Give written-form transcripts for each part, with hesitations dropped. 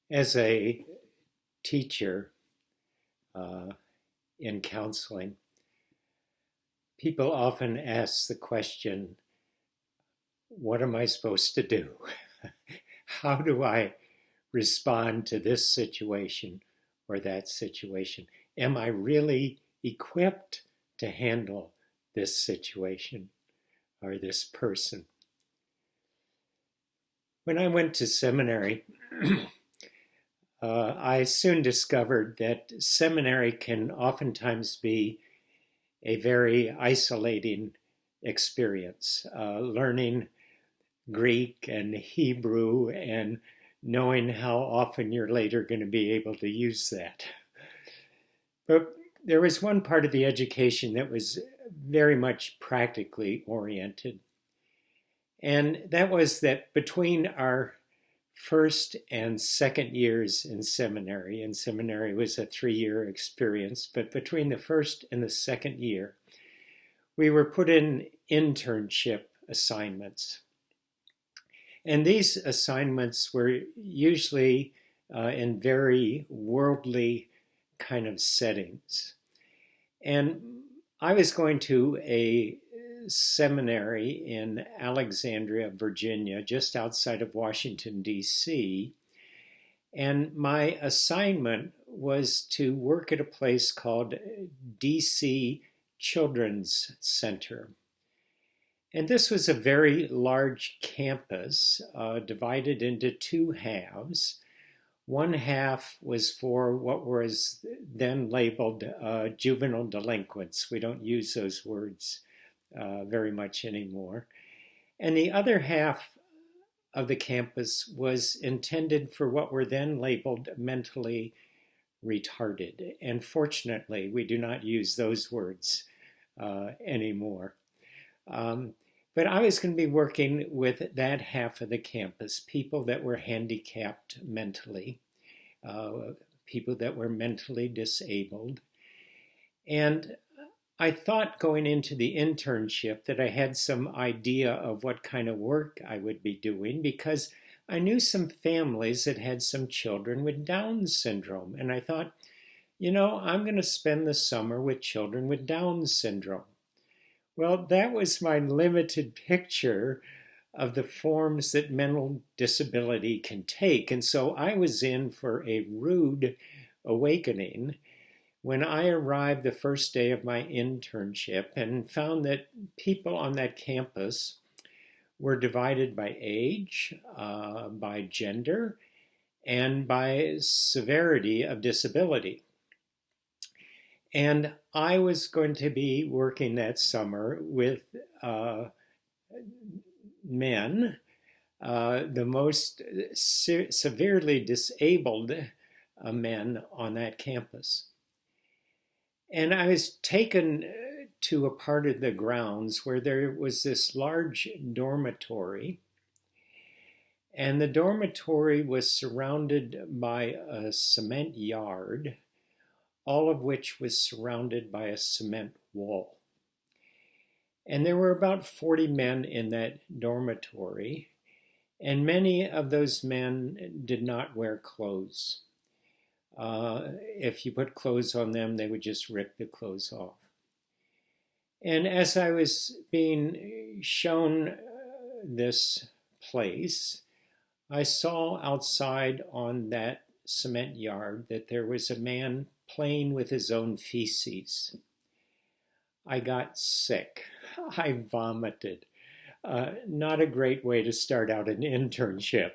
As a teacher uh, in counseling, people often ask the question, what am I supposed to do? How do I respond to this situation or that situation? Am I really equipped to handle this situation or this person? When I went to seminary, I soon discovered that seminary can oftentimes be a very isolating experience. Learning Greek and Hebrew and knowing how often you're later going to be able to use that. But there was one part of the education that was very much practically oriented. And that was that between our first and second years in seminary, and seminary was a 3-year experience, but between the first and the second year, we were put in internship assignments. And these assignments were usually in very worldly kind of settings. And I was going to a seminary in Alexandria, Virginia, just outside of Washington, D.C. And my assignment was to work at a place called D.C. Children's Center. And this was a very large campus divided into two halves. One half was for what was then labeled juvenile delinquents. We don't use those words very much anymore. And the other half of the campus was intended for what were then labeled mentally retarded. And fortunately, we do not use those words anymore. But I was going to be working with that half of the campus, people that were handicapped mentally, people that were mentally disabled. And I thought going into the internship that I had some idea of what kind of work I would be doing because I knew some families that had some children with Down syndrome. And I thought, I'm going to spend the summer with children with Down syndrome. Well, that was my limited picture of the forms that mental disability can take. And so I was in for a rude awakening when I arrived the first day of my internship and found that people on that campus were divided by age, by gender, and by severity of disability. And I was going to be working that summer with men, the most severely disabled men on that campus. And I was taken to a part of the grounds where there was this large dormitory. And the dormitory was surrounded by a cement yard, all of which was surrounded by a cement wall. And there were about 40 men in that dormitory, and many of those men did not wear clothes. If you put clothes on them, they would just rip the clothes off. And as I was being shown this place, I saw outside on that cement yard that there was a man playing with his own feces. I got sick. I vomited. Not a great way to start out an internship.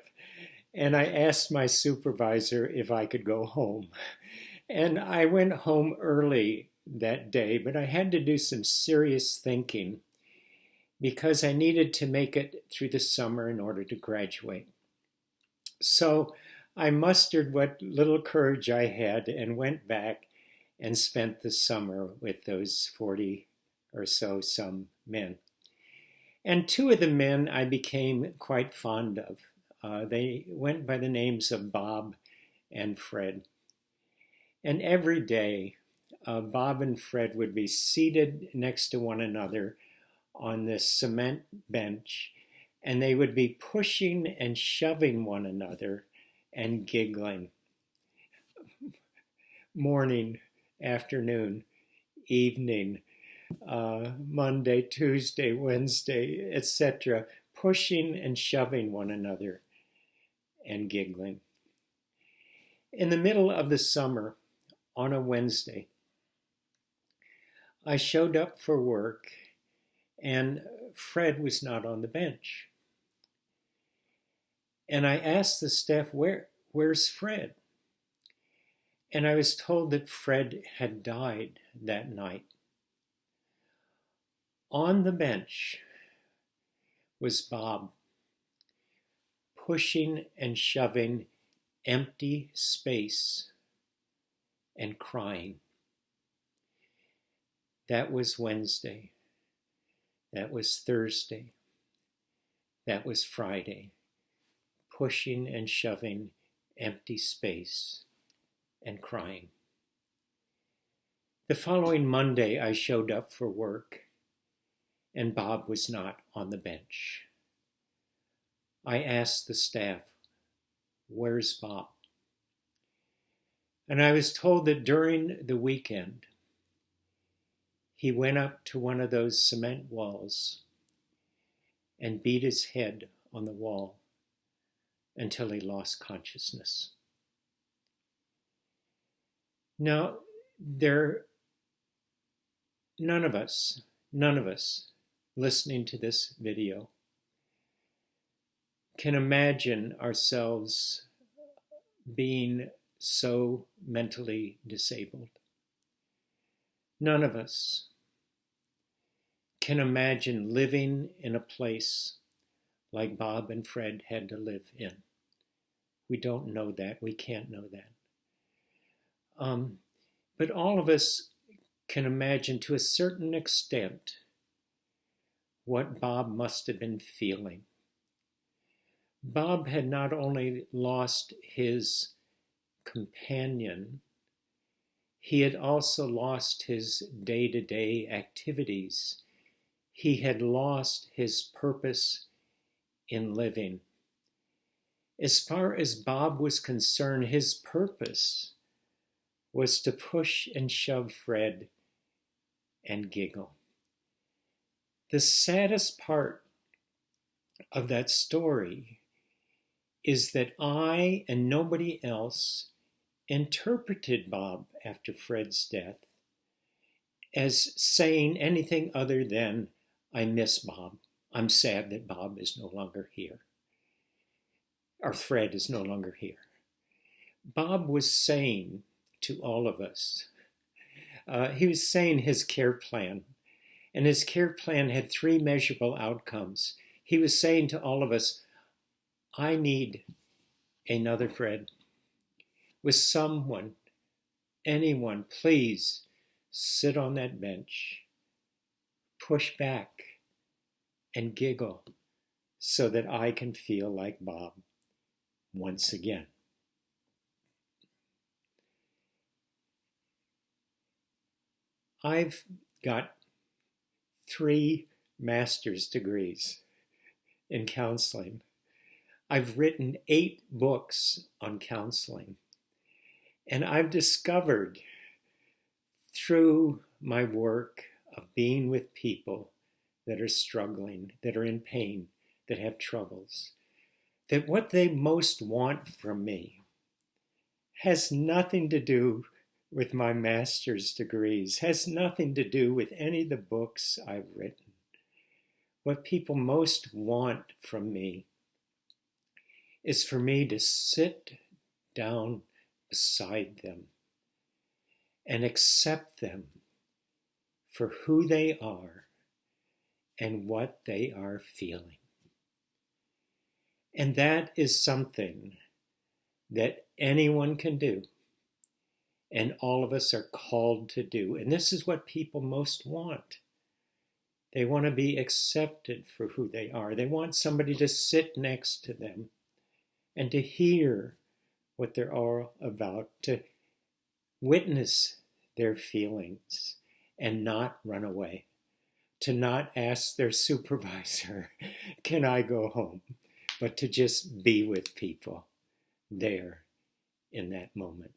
And I asked my supervisor if I could go home. And I went home early that day, but I had to do some serious thinking because I needed to make it through the summer in order to graduate. So I mustered what little courage I had and went back and spent the summer with those 40 or so some men. And two of the men I became quite fond of. They went by the names of Bob and Fred. And every day, Bob and Fred would be seated next to one another on this cement bench, and they would be pushing and shoving one another and giggling. Morning, afternoon, evening, Monday, Tuesday, Wednesday, etc., pushing and shoving one another and giggling. In the middle of the summer, on a Wednesday, I showed up for work and Fred was not on the bench. And I asked the staff, where's Fred? And I was told that Fred had died that night. On the bench was Bob, pushing and shoving empty space and crying. That was Wednesday. That was Thursday. That was Friday. Pushing and shoving empty space and crying. The following Monday, I showed up for work, and Bob was not on the bench. I asked the staff, where's Bob? And I was told that during the weekend, he went up to one of those cement walls and beat his head on the wall until he lost consciousness. Now, none of us listening to this video can imagine ourselves being so mentally disabled. None of us can imagine living in a place like Bob and Fred had to live in. We don't know that. We can't know that. But all of us can imagine to a certain extent what Bob must have been feeling. Bob had not only lost his companion, he had also lost his day-to-day activities. He had lost his purpose in living. As far as Bob was concerned, his purpose was to push and shove Fred and giggle. The saddest part of that story is that I and nobody else interpreted Bob after Fred's death as saying anything other than, I miss Bob. I'm sad that Bob is no longer here. Or Fred is no longer here. Bob was saying to all of us, he was saying his care plan. And his care plan had 3 measurable outcomes. He was saying to all of us, I need another Fred. With someone, anyone, please sit on that bench, push back, and giggle so that I can feel like Bob once again. I've got 3 master's degrees in counseling. I've written 8 books on counseling. And I've discovered through my work of being with people that are struggling, that are in pain, that have troubles, that what they most want from me has nothing to do with my master's degrees, has nothing to do with any of the books I've written. What people most want from me is for me to sit down beside them and accept them for who they are and what they are feeling. And that is something that anyone can do, and all of us are called to do. And this is what people most want. They want to be accepted for who they are. They want somebody to sit next to them and to hear what they're all about, to witness their feelings and not run away, to not ask their supervisor, can I go home? But to just be with people, there in that moment.